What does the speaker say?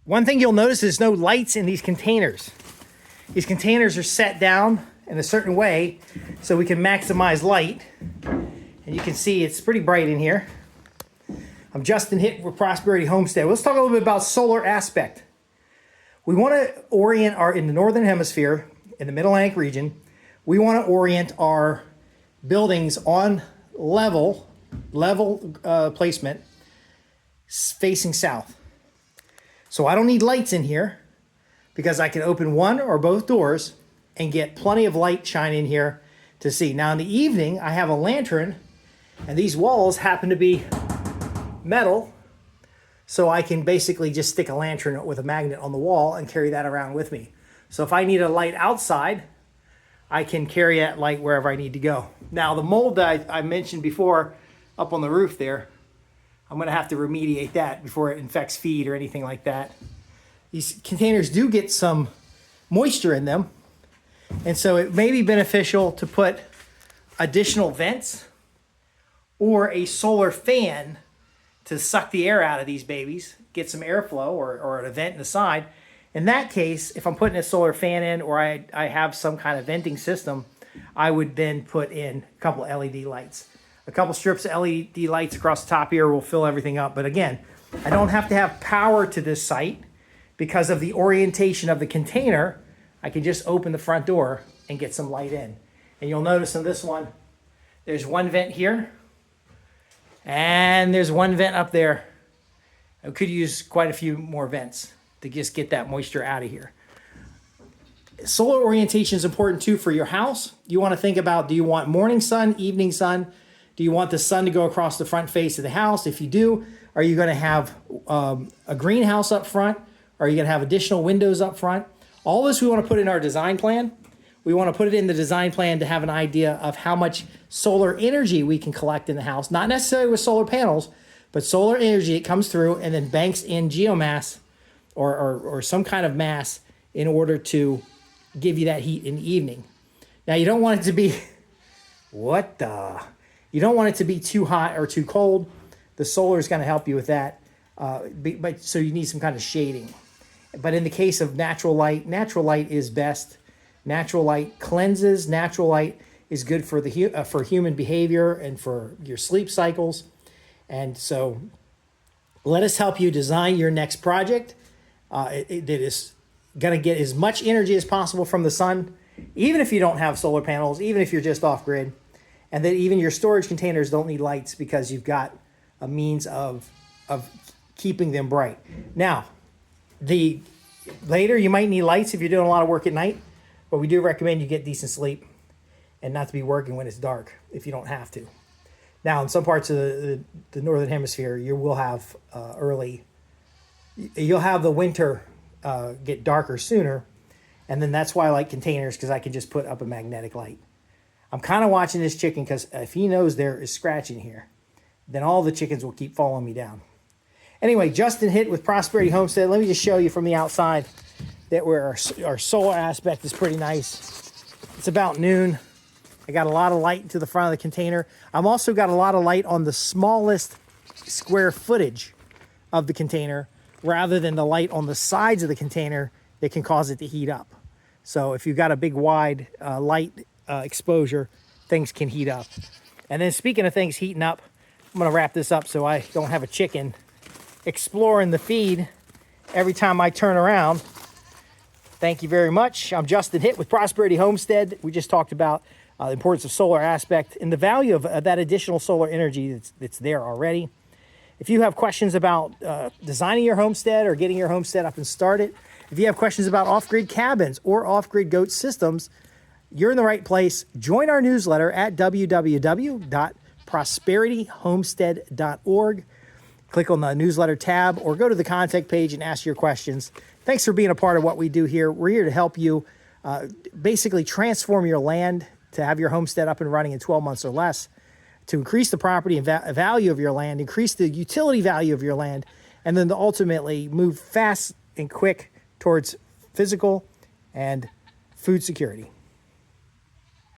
One thing you'll notice is no lights in these containers. These containers are set down in a certain way so we can maximize light. And you can see it's pretty bright in here. I'm Justin Hitt with Prosperity Homestead. Let's talk a little bit about solar aspect. We want to orient in the Northern Hemisphere, in the Mid-Atlantic region, we want to orient our buildings on level placement facing south. So I don't need lights in here because I can open one or both doors and get plenty of light shine in here to see. Now in the evening, I have a lantern and these walls happen to be metal. So I can basically just stick a lantern with a magnet on the wall and carry that around with me. So if I need a light outside, I can carry that light wherever I need to go. Now the mold that I mentioned before up on the roof there, I'm gonna have to remediate that before it infects feed or anything like that. These containers do get some moisture in them. And so it may be beneficial to put additional vents or a solar fan to suck the air out of these babies, get some airflow or an vent in the side. In that case, if I'm putting a solar fan in or I have some kind of venting system, I would then put in a couple LED lights. A couple strips of LED lights across the top here will fill everything up. But again, I don't have to have power to this site because of the orientation of the container. I can just open the front door and get some light in. And you'll notice in this one, there's one vent here and there's one vent up there. I could use quite a few more vents to just get that moisture out of here. Solar orientation is important too for your house. You want to think about, do you want morning sun, evening sun? Do you want the sun to go across the front face of the house? If you do, are you going to have a greenhouse up front? Are you going to have additional windows up front? All this we want to put in our design plan. We want to put it in the design plan to have an idea of how much solar energy we can collect in the house. Not necessarily with solar panels, but solar energy that comes through and then banks in geomass or some kind of mass in order to give you that heat in the evening. Now you don't want it to be, you don't want it to be too hot or too cold. The solar is going to help you with that. But so you need some kind of shading. But in the case of natural light is best. Natural light cleanses. Natural light is good for for human behavior and for your sleep cycles. And so let us help you design your next project that is going to get as much energy as possible from the sun, even if you don't have solar panels, even if you're just off grid, and that even your storage containers don't need lights because you've got a means of keeping them bright. Now, later you might need lights if you're doing a lot of work at night, but we do recommend you get decent sleep and not to be working when it's dark if you don't have to. Now, in some parts of the Northern Hemisphere, you will have you'll have the winter get darker sooner, and then that's why I like containers, because I can just put up a magnetic light. I'm kind of watching this chicken because if he knows there is scratching here, then all the chickens will keep following me down. Anyway, Justin Hitt with Prosperity Homestead. Let me just show you from the outside that our solar aspect is pretty nice. It's about noon. I got a lot of light to the front of the container. I've also got a lot of light on the smallest square footage of the container rather than the light on the sides of the container that can cause it to heat up. So if you've got a big wide light exposure, things can heat up. And then speaking of things heating up, I'm gonna wrap this up so I don't have a chicken exploring the feed every time I turn around. Thank you very much. I'm Justin Hitt with Prosperity Homestead. We just talked about the importance of solar aspect and the value of that additional solar energy that's there already. If you have questions about designing your homestead or getting your homestead up and started, if you have questions about off-grid cabins or off-grid goat systems, you're in the right place. Join our newsletter at www.prosperityhomestead.org. Click on the newsletter tab or go to the contact page and ask your questions. Thanks for being a part of what we do here. We're here to help you basically transform your land to have your homestead up and running in 12 months or less, to increase the property and value of your land, increase the utility value of your land, and then to ultimately move fast and quick towards physical and food security.